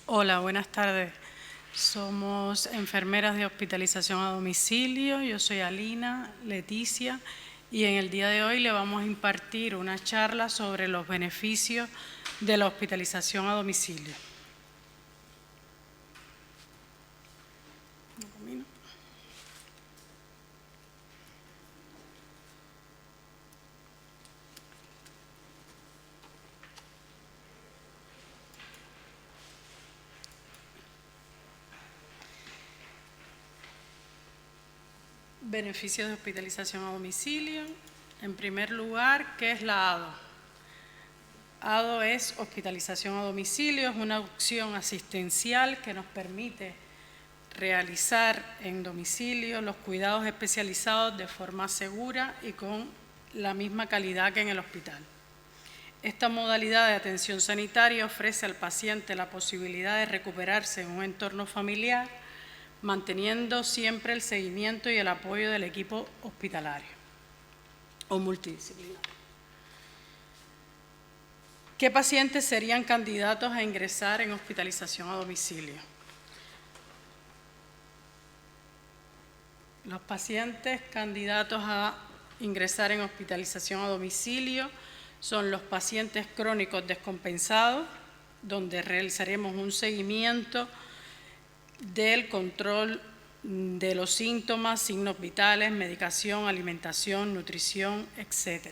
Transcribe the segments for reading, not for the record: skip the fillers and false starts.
Hola, buenas tardes. Somos enfermeras de hospitalización a domicilio. Yo soy Alina Leticia y en el día de hoy le vamos a impartir una charla sobre los beneficios de la hospitalización a domicilio. Beneficios de hospitalización a domicilio. En primer lugar, ¿qué es la ADO? ADO es hospitalización a domicilio, es una opción asistencial que nos permite realizar en domicilio los cuidados especializados de forma segura y con la misma calidad que en el hospital. Esta modalidad de atención sanitaria ofrece al paciente la posibilidad de recuperarse en un entorno familiar, manteniendo siempre el seguimiento y el apoyo del equipo hospitalario o multidisciplinario. ¿Qué pacientes serían candidatos a ingresar en hospitalización a domicilio? Los pacientes candidatos a ingresar en hospitalización a domicilio son los pacientes crónicos descompensados, donde realizaremos un seguimiento del control de los síntomas, signos vitales, medicación, alimentación, nutrición, etc.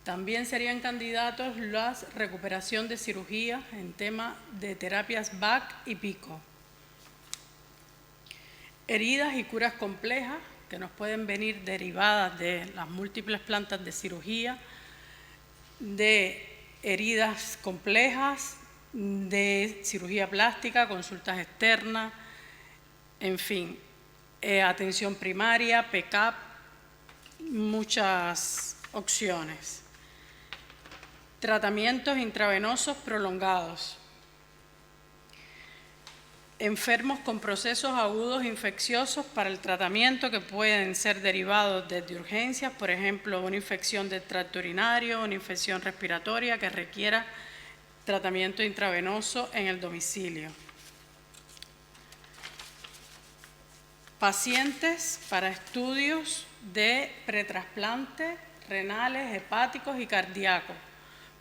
También serían candidatos la recuperación de cirugía en tema de terapias BAC y PICO. Heridas y curas complejas que nos pueden venir derivadas de las múltiples plantas de cirugía, de heridas complejas, de cirugía plástica, consultas externas, en fin, atención primaria, PECAP, muchas opciones. Tratamientos intravenosos prolongados. Enfermos con procesos agudos infecciosos para el tratamiento que pueden ser derivados desde urgencias, por ejemplo, una infección del tracto urinario, una infección respiratoria que requiera tratamiento intravenoso en el domicilio. Pacientes para estudios de pretrasplante, renales, hepáticos y cardíacos.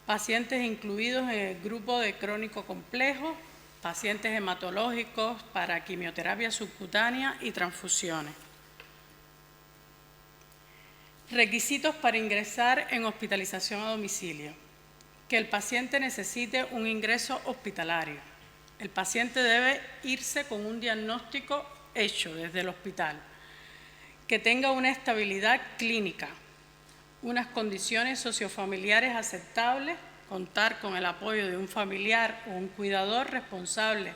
Pacientes incluidos en el grupo de crónico complejo, pacientes hematológicos para quimioterapia subcutánea y transfusiones. Requisitos para ingresar en hospitalización a domicilio. Que el paciente necesite un ingreso hospitalario. El paciente debe irse con un diagnóstico hecho desde el hospital. Que tenga una estabilidad clínica, unas condiciones sociofamiliares aceptables, contar con el apoyo de un familiar o un cuidador responsable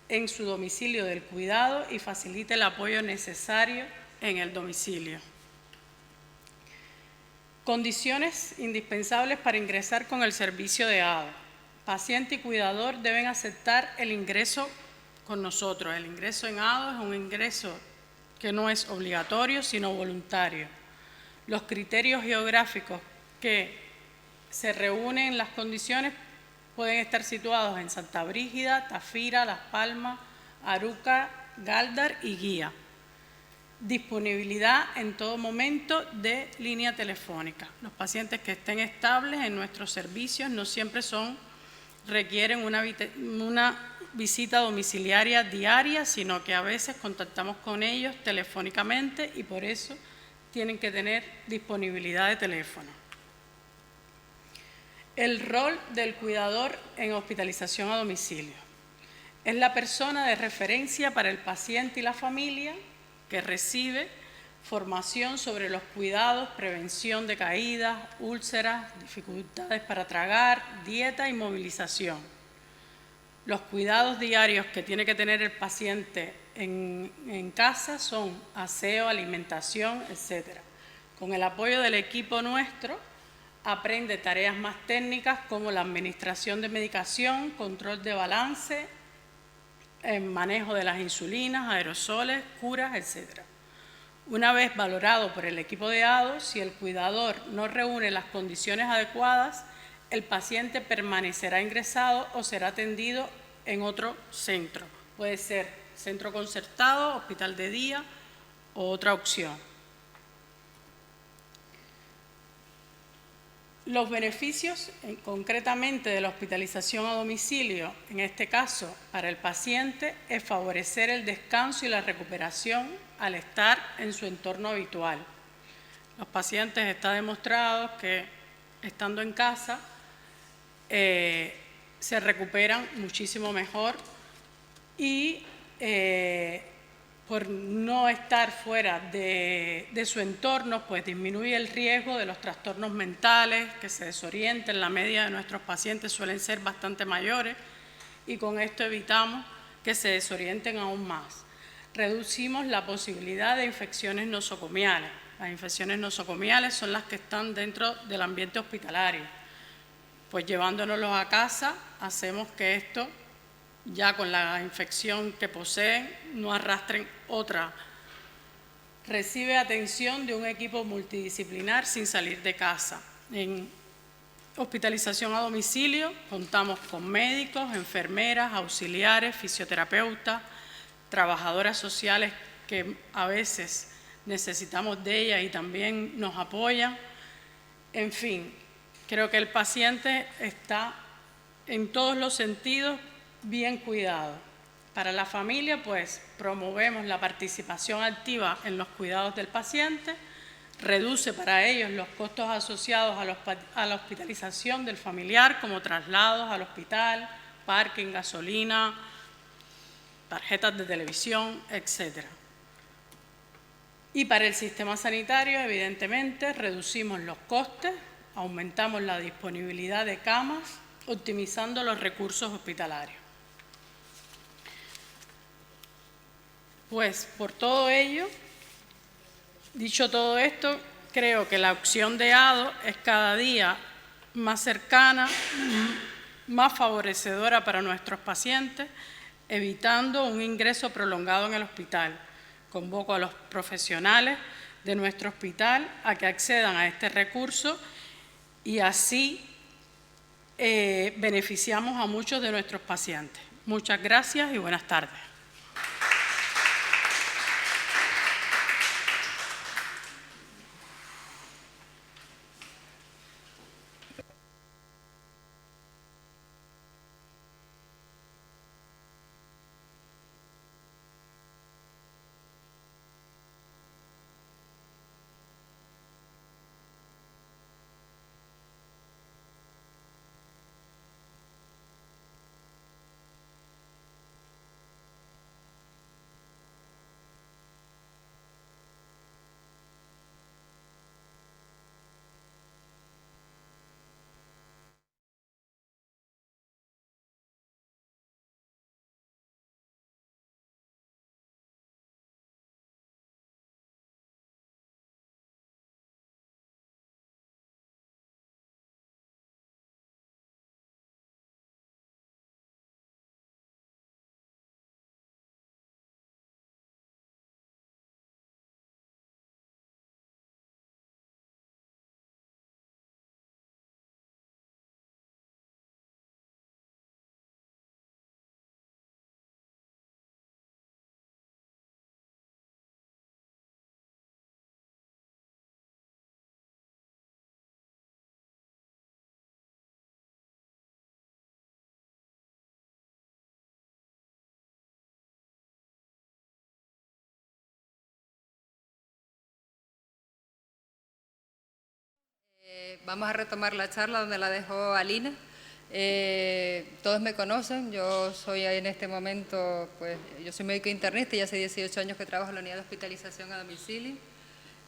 en su domicilio del cuidado y facilite el apoyo necesario en el domicilio. Condiciones indispensables para ingresar con el servicio de ADO. Paciente y cuidador deben aceptar el ingreso con nosotros. El ingreso en ADO es un ingreso que no es obligatorio, sino voluntario. Los criterios geográficos que se reúnen en las condiciones pueden estar situados en Santa Brígida, Tafira, Las Palmas, Aruca, Gáldar y Guía. Disponibilidad en todo momento de línea telefónica. Los pacientes que estén estables en nuestros servicios no siempre requieren una visita domiciliaria diaria, sino que a veces contactamos con ellos telefónicamente y por eso tienen que tener disponibilidad de teléfono. El rol del cuidador en hospitalización a domicilio. Es la persona de referencia para el paciente y la familia que recibe formación sobre los cuidados, prevención de caídas, úlceras, dificultades para tragar, dieta y movilización. Los cuidados diarios que tiene que tener el paciente en casa son aseo, alimentación, etc. Con el apoyo del equipo nuestro, aprende tareas más técnicas como la administración de medicación, control de balance, manejo de las insulinas, aerosoles, curas, etc. Una vez valorado por el equipo de ADO, si el cuidador no reúne las condiciones adecuadas, el paciente permanecerá ingresado o será atendido en otro centro. Puede ser centro concertado, hospital de día o otra opción. Los beneficios concretamente de la hospitalización a domicilio, en este caso para el paciente, es favorecer el descanso y la recuperación al estar en su entorno habitual. Los pacientes está demostrado que estando en casa se recuperan muchísimo mejor y por no estar fuera de su entorno, pues disminuye el riesgo de los trastornos mentales, que se desorienten. La media de nuestros pacientes suelen ser bastante mayores y con esto evitamos que se desorienten aún más. Reducimos la posibilidad de infecciones nosocomiales. Las infecciones nosocomiales son las que están dentro del ambiente hospitalario. Pues llevándonos a casa, hacemos que esto, ya con la infección que poseen, no arrastren otra. Recibe atención de un equipo multidisciplinar sin salir de casa. En hospitalización a domicilio contamos con médicos, enfermeras, auxiliares, fisioterapeutas, trabajadoras sociales que a veces necesitamos de ellas y también nos apoyan. En fin, creo que el paciente está en todos los sentidos bien cuidado. Para la familia, pues, promovemos la participación activa en los cuidados del paciente, reduce para ellos los costos asociados a la hospitalización del familiar, como traslados al hospital, parking, gasolina, tarjetas de televisión, etc. Y para el sistema sanitario, evidentemente, reducimos los costes, aumentamos la disponibilidad de camas, optimizando los recursos hospitalarios. Pues por todo ello, dicho todo esto, creo que la opción de ADO es cada día más cercana, más favorecedora para nuestros pacientes, evitando un ingreso prolongado en el hospital. Convoco a los profesionales de nuestro hospital a que accedan a este recurso y así beneficiamos a muchos de nuestros pacientes. Muchas gracias y buenas tardes. Vamos a retomar la charla donde la dejó Alina. Todos me conocen, yo soy en este momento, pues yo soy médico internista y hace 18 años que trabajo en la unidad de hospitalización a domicilio.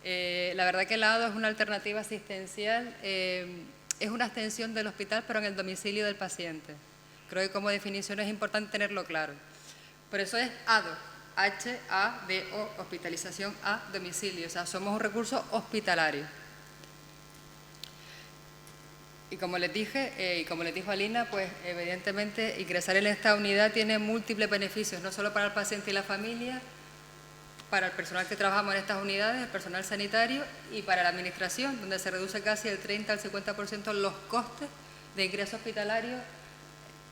La verdad que el ADO es una alternativa asistencial, es una extensión del hospital pero en el domicilio del paciente. Creo que como definición es importante tenerlo claro. Por eso es ADO, H-A-D-O, hospitalización a domicilio, o sea, somos un recurso hospitalario. Y como les dije, y como les dijo Alina, pues evidentemente ingresar en esta unidad tiene múltiples beneficios, no solo para el paciente y la familia, para el personal que trabajamos en estas unidades, el personal sanitario y para la administración, donde se reduce casi el 30 al 50% los costes de ingreso hospitalario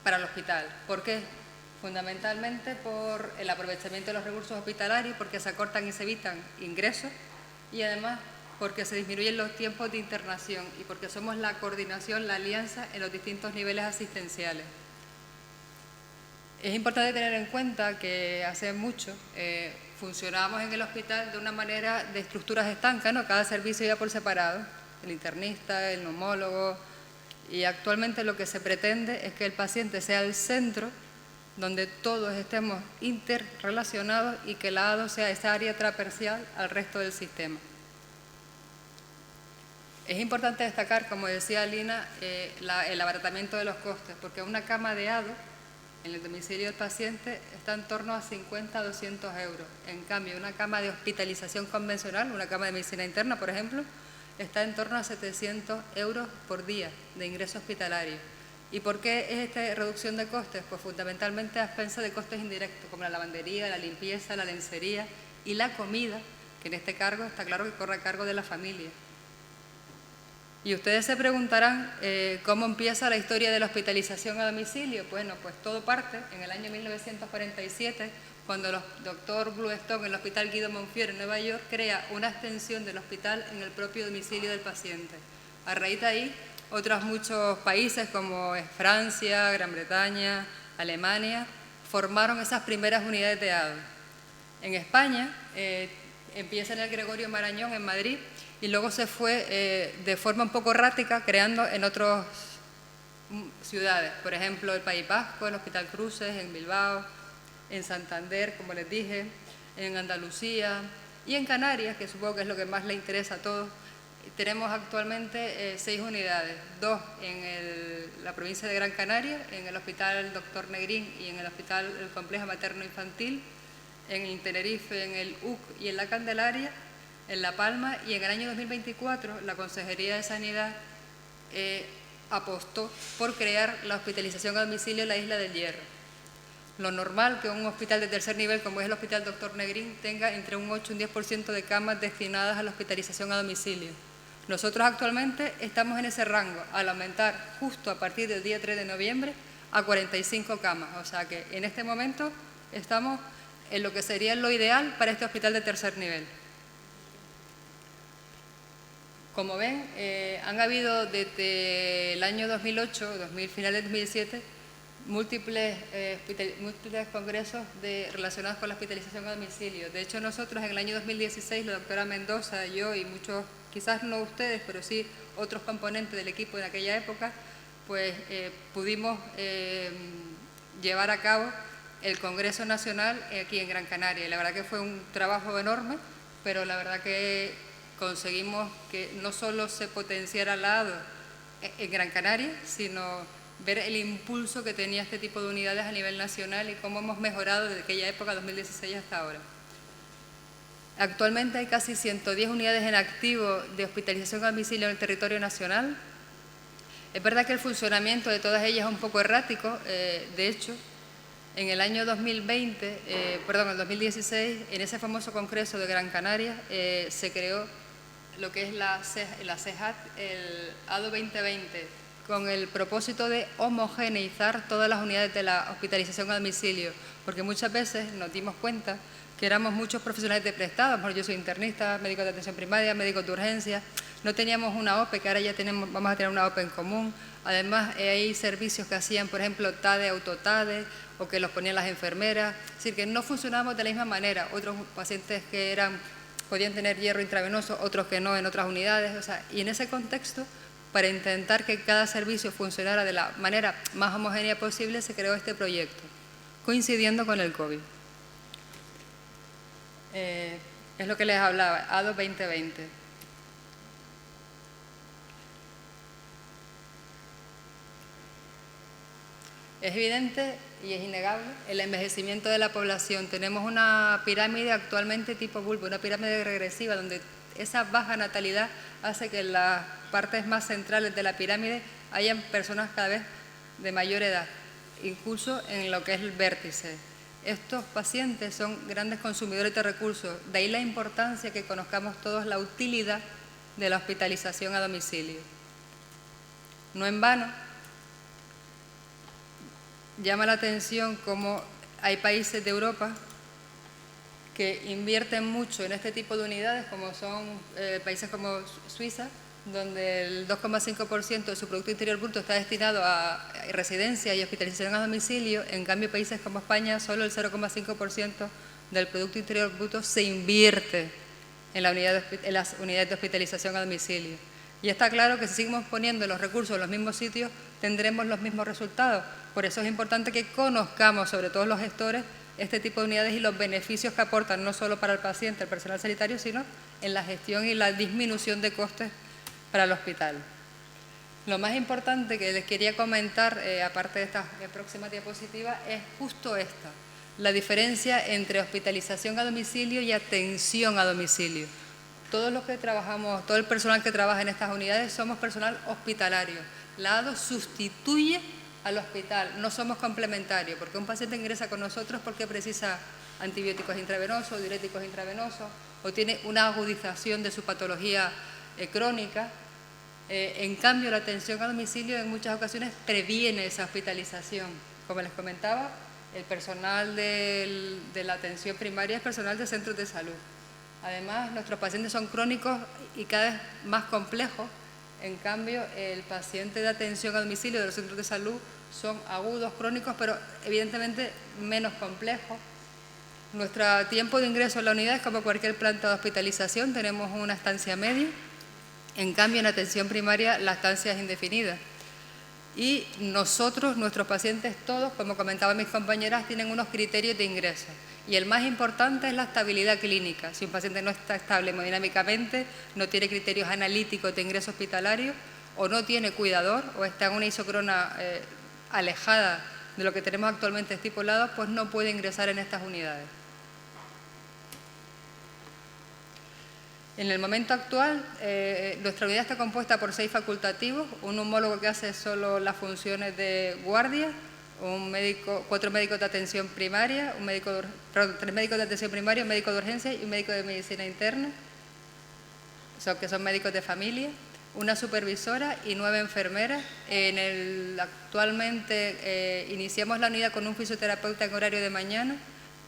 para el hospital. ¿Por qué? Fundamentalmente por el aprovechamiento de los recursos hospitalarios, porque se acortan y se evitan ingresos, y además porque se disminuyen los tiempos de internación y porque somos la coordinación, la alianza en los distintos niveles asistenciales. Es importante tener en cuenta que hace mucho funcionábamos en el hospital de una manera de estructuras estancas, ¿no? Cada servicio iba por separado, el internista, el neumólogo, y actualmente lo que se pretende es que el paciente sea el centro donde todos estemos interrelacionados y que la ADO sea esa área transversal al resto del sistema. Es importante destacar, como decía Lina, el abaratamiento de los costes, porque una cama de ADO en el domicilio del paciente está en torno a 50 a 200 euros. En cambio, una cama de hospitalización convencional, una cama de medicina interna, por ejemplo, está en torno a 700 euros por día de ingreso hospitalario. ¿Y por qué es esta reducción de costes? Pues fundamentalmente a expensas de costes indirectos, como la lavandería, la limpieza, la lencería y la comida, que en este cargo está claro que corre a cargo de la familia. Y ustedes se preguntarán cómo empieza la historia de la hospitalización a domicilio. Bueno, pues todo parte en el año 1947, cuando el doctor Bluestone en el Hospital Guido Monfiore en Nueva York crea una extensión del hospital en el propio domicilio del paciente. A raíz de ahí, otros muchos países como Francia, Gran Bretaña, Alemania, formaron esas primeras unidades de ADO. En España empieza en el Gregorio Marañón en Madrid, y luego se fue de forma un poco errática creando en otras ciudades, por ejemplo el País Vasco, el Hospital Cruces, en Bilbao, en Santander, como les dije, en Andalucía y en Canarias, que supongo que es lo que más le interesa a todos. Tenemos actualmente 6 unidades, 2 en la provincia de Gran Canaria, en el Hospital Dr. Negrín y en el Hospital del Complejo Materno Infantil, en Tenerife, en el UC y en la Candelaria, en La Palma, y en el año 2024 la Consejería de Sanidad apostó por crear la hospitalización a domicilio en la Isla del Hierro. Lo normal que un hospital de tercer nivel, como es el Hospital Dr. Negrín, tenga entre un 8 y un 10% de camas destinadas a la hospitalización a domicilio. Nosotros actualmente estamos en ese rango, al aumentar justo a partir del día 3 de noviembre a 45 camas. O sea que en este momento estamos en lo que sería lo ideal para este hospital de tercer nivel. Como ven, han habido desde el año 2008, final de 2007, múltiples congresos relacionados con la hospitalización a domicilio. De hecho, nosotros en el año 2016, la doctora Mendoza, yo y muchos, quizás no ustedes, pero sí otros componentes del equipo de aquella época, pues pudimos llevar a cabo el Congreso Nacional aquí en Gran Canaria. La verdad que fue un trabajo enorme, pero la verdad que conseguimos que no solo se potenciara al lado en Gran Canaria, sino ver el impulso que tenía este tipo de unidades a nivel nacional y cómo hemos mejorado desde aquella época, 2016, hasta ahora. Actualmente hay casi 110 unidades en activo de hospitalización a domicilio en el territorio nacional. Es verdad que el funcionamiento de todas ellas es un poco errático. De hecho, en el año 2016, en ese famoso Congreso de Gran Canaria, se creó lo que es la CEJAT, el ADO 2020, con el propósito de homogeneizar todas las unidades de la hospitalización a domicilio, porque muchas veces nos dimos cuenta que éramos muchos profesionales de prestados. Yo soy internista, médico de atención primaria, médico de urgencia, no teníamos una OPE, que ahora ya vamos a tener una OPE en común. Además, hay servicios que hacían, por ejemplo, TADE, autoTADE, o que los ponían las enfermeras, es decir, que no funcionábamos de la misma manera. Otros pacientes que podían tener hierro intravenoso, otros que no en otras unidades, o sea, y en ese contexto, para intentar que cada servicio funcionara de la manera más homogénea posible, se creó este proyecto, coincidiendo con el COVID. Es lo que les hablaba, ADO 2020. Es evidente y es innegable el envejecimiento de la población. Tenemos una pirámide actualmente tipo bulbo, una pirámide regresiva, donde esa baja natalidad hace que en las partes más centrales de la pirámide hayan personas cada vez de mayor edad, incluso en lo que es el vértice. Estos pacientes son grandes consumidores de recursos, de ahí la importancia que conozcamos todos la utilidad de la hospitalización a domicilio. No en vano, llama la atención cómo hay países de Europa que invierten mucho en este tipo de unidades, como son países como Suiza, donde el 2,5% de su Producto Interior Bruto está destinado a residencia y hospitalización a domicilio. En cambio, países como España, solo el 0,5% del Producto Interior Bruto se invierte en las unidades de hospitalización a domicilio. Y está claro que si seguimos poniendo los recursos en los mismos sitios, tendremos los mismos resultados. Por eso es importante que conozcamos, sobre todo los gestores, este tipo de unidades y los beneficios que aportan no solo para el paciente, el personal sanitario, sino en la gestión y la disminución de costes para el hospital. Lo más importante que les quería comentar, aparte de esta próxima diapositiva, es justo esta, la diferencia entre hospitalización a domicilio y atención a domicilio. Todos los que trabajamos, todo el personal que trabaja en estas unidades somos personal hospitalario. La ADO sustituye al hospital, no somos complementarios, porque un paciente ingresa con nosotros porque precisa antibióticos intravenosos, diuréticos intravenosos, o tiene una agudización de su patología crónica. En cambio, la atención a domicilio en muchas ocasiones previene esa hospitalización. Como les comentaba, el personal de la atención primaria es personal de centros de salud. Además, nuestros pacientes son crónicos y cada vez más complejos. En cambio, el paciente de atención a domicilio de los centros de salud son agudos, crónicos, pero evidentemente menos complejos. Nuestro tiempo de ingreso en la unidad es como cualquier planta de hospitalización, tenemos una estancia media. En cambio, en atención primaria la estancia es indefinida. Y nosotros, nuestros pacientes todos, como comentaban mis compañeras, tienen unos criterios de ingreso. Y el más importante es la estabilidad clínica. Si un paciente no está estable hemodinámicamente, no tiene criterios analíticos de ingreso hospitalario, o no tiene cuidador, o está en una isocrona alejada de lo que tenemos actualmente estipulado, pues no puede ingresar en estas unidades. En el momento actual, nuestra unidad está compuesta por 6 facultativos, un neumólogo que hace solo las funciones de guardia, 4 médicos de atención primaria, 3 médicos de atención primaria, un médico de urgencia y un médico de medicina interna, que son médicos de familia, una supervisora y 9 enfermeras. Actualmente iniciamos la unidad con un fisioterapeuta en horario de mañana.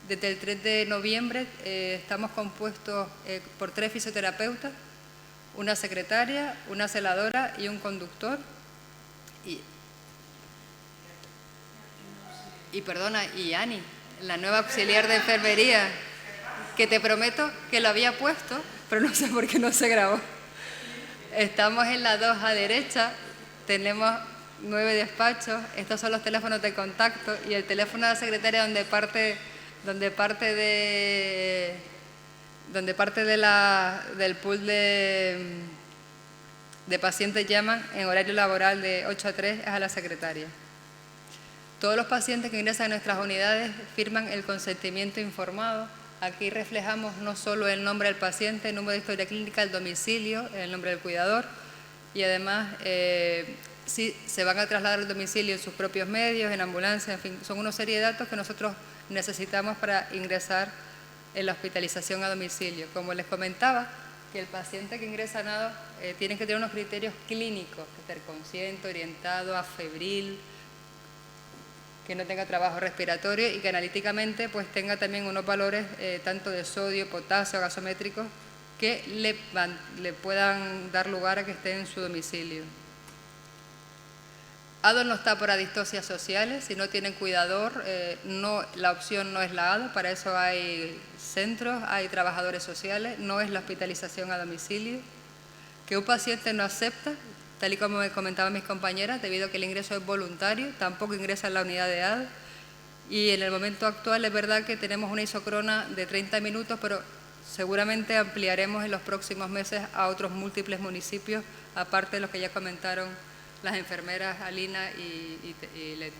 Desde el 3 de noviembre estamos compuestos por 3 fisioterapeutas, una secretaria, una celadora y un conductor. Y Ani, la nueva auxiliar de enfermería, que te prometo que lo había puesto, pero no sé por qué no se grabó. Estamos en la 2 a derecha, tenemos 9 despachos, estos son los teléfonos de contacto y el teléfono de la secretaria donde parte del pool de pacientes llaman en horario laboral de 8 a 3 es a la secretaria. Todos los pacientes que ingresan a nuestras unidades firman el consentimiento informado. Aquí reflejamos no solo el nombre del paciente, el número de historia clínica, el domicilio, el nombre del cuidador y además si se van a trasladar al domicilio en sus propios medios, en ambulancia, en fin, son una serie de datos que nosotros necesitamos para ingresar en la hospitalización a domicilio. Como les comentaba, que el paciente que ingresa a NADO tiene que tener unos criterios clínicos, que esté consciente, orientado, afebril, que no tenga trabajo respiratorio y que analíticamente pues tenga también unos valores tanto de sodio, potasio, gasométricos que le puedan dar lugar a que esté en su domicilio. ADO no está por adistosias sociales, si no tienen cuidador, la opción no es la ADO, para eso hay centros, hay trabajadores sociales, no es la hospitalización a domicilio. Que un paciente no acepta, tal y como me comentaban mis compañeras, debido a que el ingreso es voluntario, tampoco ingresa en la unidad de ADO. Y en el momento actual es verdad que tenemos una isocrona de 30 minutos, pero seguramente ampliaremos en los próximos meses a otros múltiples municipios, aparte de los que ya comentaron las enfermeras Alina y Leti.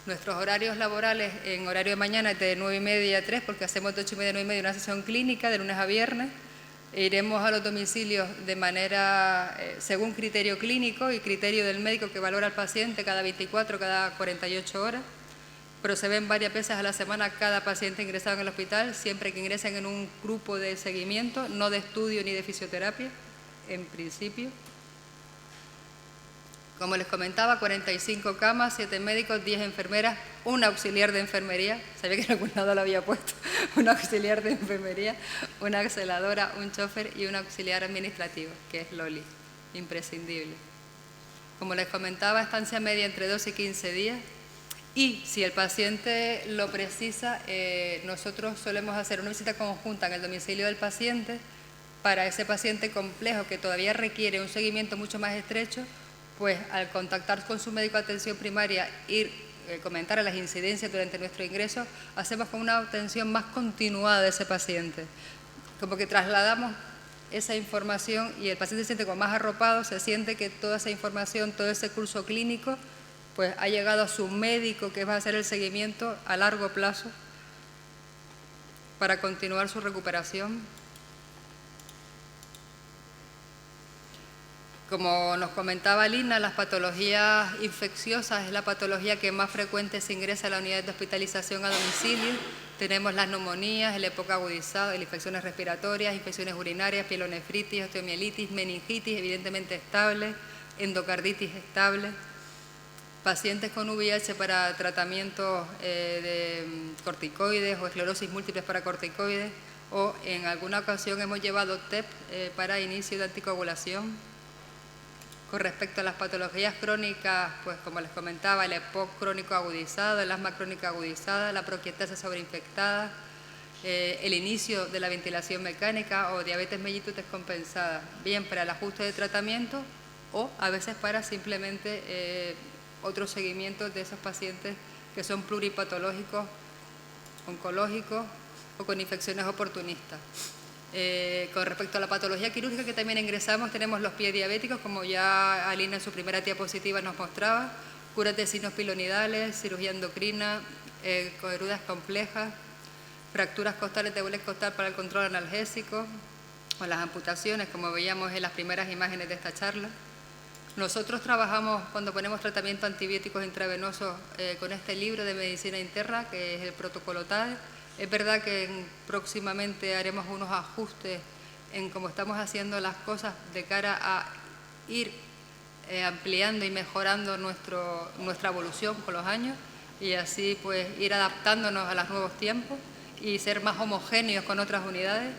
Nuestros horarios laborales en horario de mañana es de 9:30 a 3, porque hacemos de 8:30 a 9:30 una sesión clínica de lunes a viernes. Iremos a los domicilios de manera según criterio clínico y criterio del médico que valora al paciente cada 24, cada 48 horas. Pero se ven varias veces a la semana cada paciente ingresado en el hospital, siempre que ingresen en un grupo de seguimiento, no de estudio ni de fisioterapia, en principio. Como les comentaba, 45 camas, 7 médicos, 10 enfermeras, un auxiliar de enfermería, sabía que en algún lado lo había puesto, un auxiliar de enfermería, una celadora, un chofer y un auxiliar administrativo, que es Loli, imprescindible. Como les comentaba, estancia media entre 12 y 15 días. Y si el paciente lo precisa, nosotros solemos hacer una visita conjunta en el domicilio del paciente para ese paciente complejo que todavía requiere un seguimiento mucho más estrecho, pues al contactar con su médico de atención primaria y comentar las incidencias durante nuestro ingreso, hacemos con una atención más continuada de ese paciente. Como que trasladamos esa información y el paciente se siente como más arropado, se siente que toda esa información, todo ese curso clínico, pues ha llegado a su médico que va a hacer el seguimiento a largo plazo para continuar su recuperación. Como nos comentaba Lina, las patologías infecciosas es la patología que más frecuente se ingresa a la unidad de hospitalización a domicilio. Tenemos las neumonías, el EPOC agudizado, las infecciones respiratorias, infecciones urinarias, pielonefritis, osteomielitis, meningitis evidentemente estable, endocarditis estable. Pacientes con VIH para tratamientos de corticoides o esclerosis múltiples para corticoides, o en alguna ocasión hemos llevado TEP para inicio de anticoagulación. Con respecto a las patologías crónicas, pues como les comentaba, el EPOC crónico agudizado, el asma crónica agudizada, la proquietasa sobreinfectada, el inicio de la ventilación mecánica o diabetes mellitus descompensada, bien para el ajuste de tratamiento o a veces para simplemente otros seguimientos de esos pacientes que son pluripatológicos, oncológicos o con infecciones oportunistas. Con respecto a la patología quirúrgica que también ingresamos, tenemos los pies diabéticos, como ya Alina en su primera diapositiva nos mostraba, curas de signos pilonidales, cirugía endocrina, coerudas complejas, fracturas costales de doblez costal para el control analgésico, o las amputaciones, como veíamos en las primeras imágenes de esta charla. Nosotros trabajamos cuando ponemos tratamiento antibióticos intravenosos con este libro de medicina interna, que es el protocolo TAE. Es verdad que próximamente haremos unos ajustes en cómo estamos haciendo las cosas de cara a ir ampliando y mejorando nuestra evolución con los años y así pues ir adaptándonos a los nuevos tiempos y ser más homogéneos con otras unidades.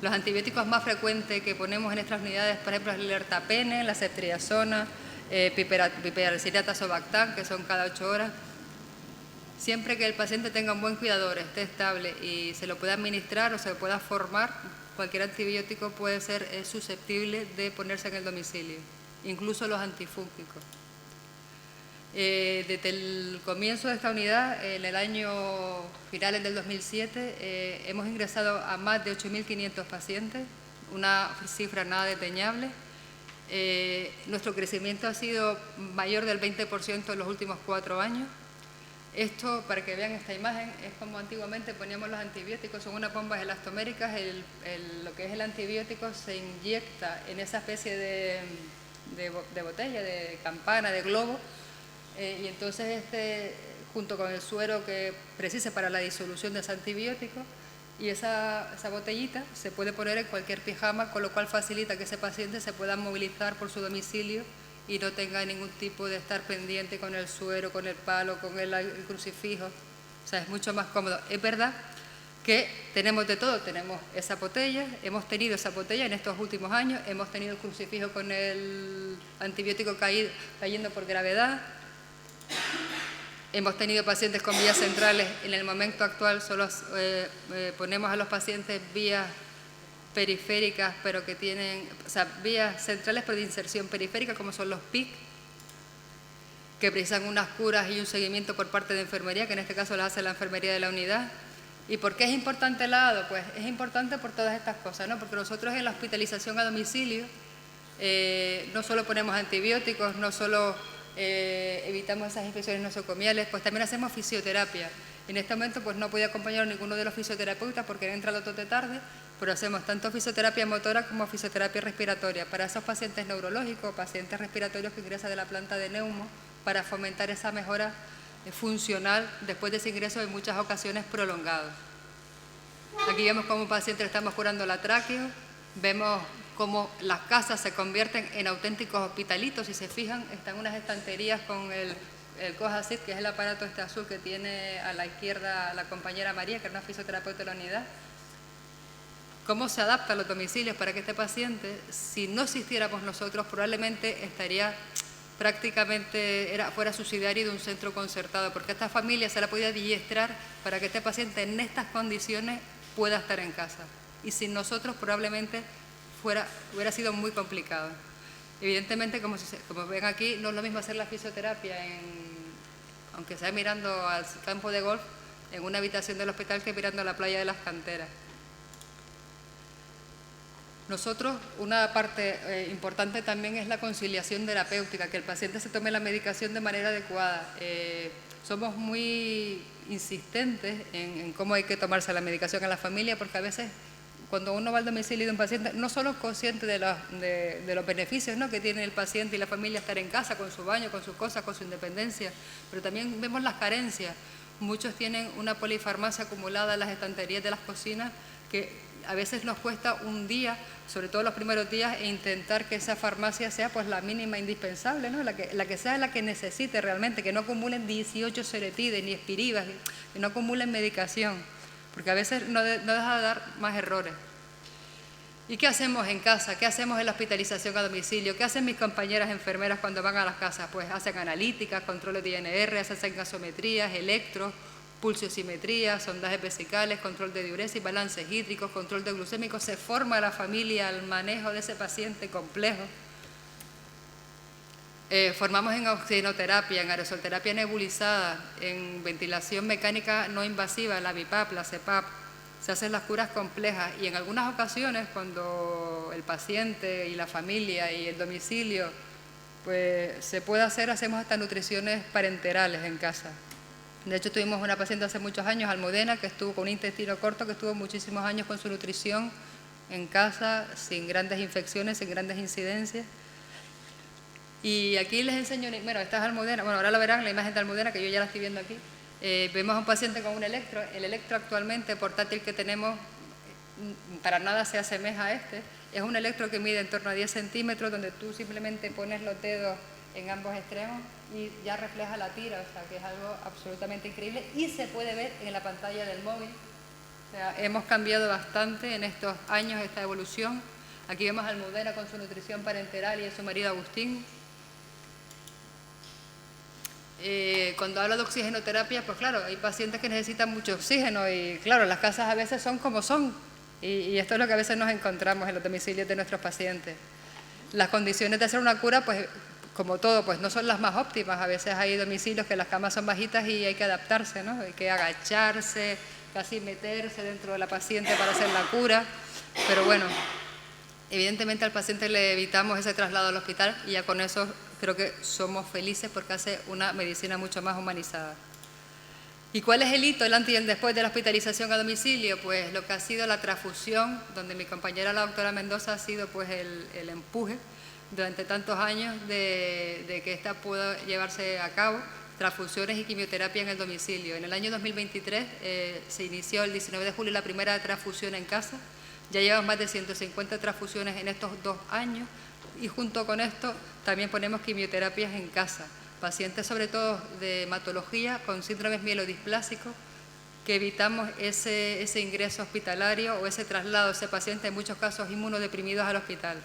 Los antibióticos más frecuentes que ponemos en estas unidades, por ejemplo, es el ertapene, la ceftriaxona, piperacillina tazobactam, que son cada 8 horas. Siempre que el paciente tenga un buen cuidador, esté estable y se lo pueda administrar o se lo pueda formar, cualquier antibiótico puede ser susceptible de ponerse en el domicilio, incluso los antifúngicos. Desde el comienzo de esta unidad, en el año finales del 2007, hemos ingresado a más de 8.500 pacientes, una cifra nada desdeñable. Nuestro crecimiento ha sido mayor del 20% en los últimos 4 años. Esto, para que vean esta imagen, es como antiguamente poníamos los antibióticos, son unas bombas elastoméricas, lo que es el antibiótico se inyecta en esa especie de botella, de campana, de globo, y entonces junto con el suero que precise para la disolución de ese antibiótico, y esa botellita se puede poner en cualquier pijama, con lo cual facilita que ese paciente se pueda movilizar por su domicilio y no tenga ningún tipo de estar pendiente con el suero, con el palo, con el crucifijo. O sea, es mucho más cómodo. Es verdad que tenemos de todo, tenemos esa botella, hemos tenido esa botella en estos últimos años, hemos tenido el crucifijo con el antibiótico cayendo por gravedad, hemos tenido pacientes con vías centrales. En el momento actual solo ponemos a los pacientes vías periféricas, pero que tienen, o sea, vías centrales pero de inserción periférica, como son los PIC, que precisan unas curas y un seguimiento por parte de enfermería, que en este caso las hace la enfermería de la unidad. ¿Y por qué es importante el ADO? Pues es importante por todas estas cosas, ¿no? Porque nosotros en la hospitalización a domicilio no solo ponemos antibióticos, no solo evitamos esas infecciones nosocomiales, pues también hacemos fisioterapia. En este momento pues no podía acompañar a ninguno de los fisioterapeutas porque han entrado todos de tarde, pero hacemos tanto fisioterapia motora como fisioterapia respiratoria para esos pacientes neurológicos, pacientes respiratorios que ingresan de la planta de neumo, para fomentar esa mejora funcional después de ese ingreso en muchas ocasiones prolongado. Aquí vemos cómo un paciente le estamos curando la tráqueo, vemos cómo las casas se convierten en auténticos hospitalitos. Si se fijan, están unas estanterías con el COJASIT, que es el aparato este azul que tiene a la izquierda la compañera María, que es una fisioterapeuta de la unidad. ¿Cómo se adapta a los domicilios para que este paciente, si no existiéramos nosotros, probablemente estaría prácticamente, fuera subsidiario de un centro concertado, porque a esta familia se la podía adiestrar para que este paciente en estas condiciones pueda estar en casa. Y sin nosotros probablemente hubiera sido muy complicado. Evidentemente, como ven aquí, no es lo mismo hacer la fisioterapia, aunque sea mirando al campo de golf, en una habitación del hospital que mirando a la playa de las Canteras. Nosotros, una parte importante también es la conciliación terapéutica, que el paciente se tome la medicación de manera adecuada. Somos muy insistentes en cómo hay que tomarse la medicación a la familia, porque a veces cuando uno va al domicilio de un paciente, no solo es consciente de los beneficios, ¿no?, que tiene el paciente y la familia estar en casa con su baño, con sus cosas, con su independencia, pero también vemos las carencias. Muchos tienen una polifarmacia acumulada en las estanterías de las cocinas que a veces nos cuesta un día, sobre todo los primeros días, e intentar que esa farmacia sea pues la mínima indispensable, ¿no?, la que sea la que necesite realmente, que no acumulen 18 seretides ni espirivas, que no acumulen medicación, porque a veces no deja de dar más errores. ¿Y qué hacemos en casa? ¿Qué hacemos en la hospitalización a domicilio? ¿Qué hacen mis compañeras enfermeras cuando van a las casas? Pues hacen analíticas, controles de INR, hacen gasometrías, electros, pulsiosimetría, sondajes vesicales, control de diuresis, balances hídricos, control de glucémicos. Se forma la familia al manejo de ese paciente complejo. Formamos en oxigenoterapia, en aerosolterapia nebulizada, en ventilación mecánica no invasiva, la BiPAP, la CPAP. Se hacen las curas complejas y en algunas ocasiones cuando el paciente y la familia y el domicilio pues se puede hacer, hacemos hasta nutriciones parenterales en casa. De hecho tuvimos una paciente hace muchos años, Almudena, que estuvo con un intestino corto, que estuvo muchísimos años con su nutrición en casa, sin grandes infecciones, sin grandes incidencias. Y aquí les enseño, bueno, esta es Almudena, bueno, ahora la verán, la imagen de Almudena, que yo ya la estoy viendo aquí. Vemos a un paciente con un electro. El electro actualmente portátil que tenemos para nada se asemeja a este. Es un electro que mide en torno a 10 centímetros, donde tú simplemente pones los dedos en ambos extremos y ya refleja la tira, o sea que es algo absolutamente increíble y se puede ver en la pantalla del móvil. O sea, hemos cambiado bastante en estos años esta evolución. Aquí vemos a Almudena con su nutrición parenteral y a su marido Agustín. Cuando hablo de oxigenoterapia, pues claro, hay pacientes que necesitan mucho oxígeno y claro, las casas a veces son como son y esto es lo que a veces nos encontramos en los domicilios de nuestros pacientes. Las condiciones de hacer una cura, pues como todo, pues no son las más óptimas. A veces hay domicilios que las camas son bajitas y hay que adaptarse, ¿no? Hay que agacharse, casi meterse dentro de la paciente para hacer la cura, pero bueno, evidentemente al paciente le evitamos ese traslado al hospital y ya con eso creo que somos felices porque hace una medicina mucho más humanizada. ¿Y cuál es el hito, el antes y el después de la hospitalización a domicilio? Pues lo que ha sido la transfusión, donde mi compañera la doctora Mendoza ha sido pues el empuje durante tantos años de que esta pueda llevarse a cabo, transfusiones y quimioterapia en el domicilio. En el año 2023 se inició el 19 de julio la primera transfusión en casa. Ya llevamos más de 150 transfusiones en estos 2 años y junto con esto también ponemos quimioterapias en casa. Pacientes sobre todo de hematología con síndromes mielodisplásicos que evitamos ese ingreso hospitalario o ese traslado de ese paciente, en muchos casos inmunodeprimidos, al hospital.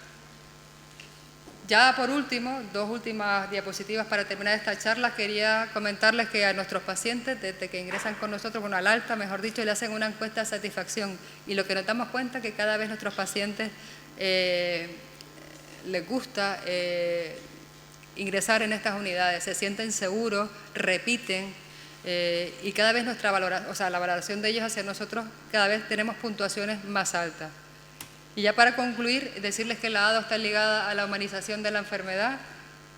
Ya por último, 2 últimas diapositivas para terminar esta charla, quería comentarles que a nuestros pacientes, desde que ingresan con nosotros, bueno, al alta, mejor dicho, le hacen una encuesta de satisfacción y lo que nos damos cuenta es que cada vez nuestros pacientes les gusta ingresar en estas unidades, se sienten seguros, repiten y cada vez nuestra valoración, o sea, la valoración de ellos hacia nosotros, cada vez tenemos puntuaciones más altas. Y ya para concluir, decirles que la ADO está ligada a la humanización de la enfermedad,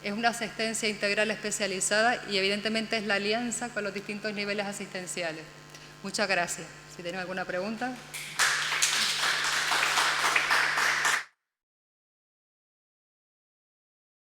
es una asistencia integral especializada y evidentemente es la alianza con los distintos niveles asistenciales. Muchas gracias. Si tienen alguna pregunta.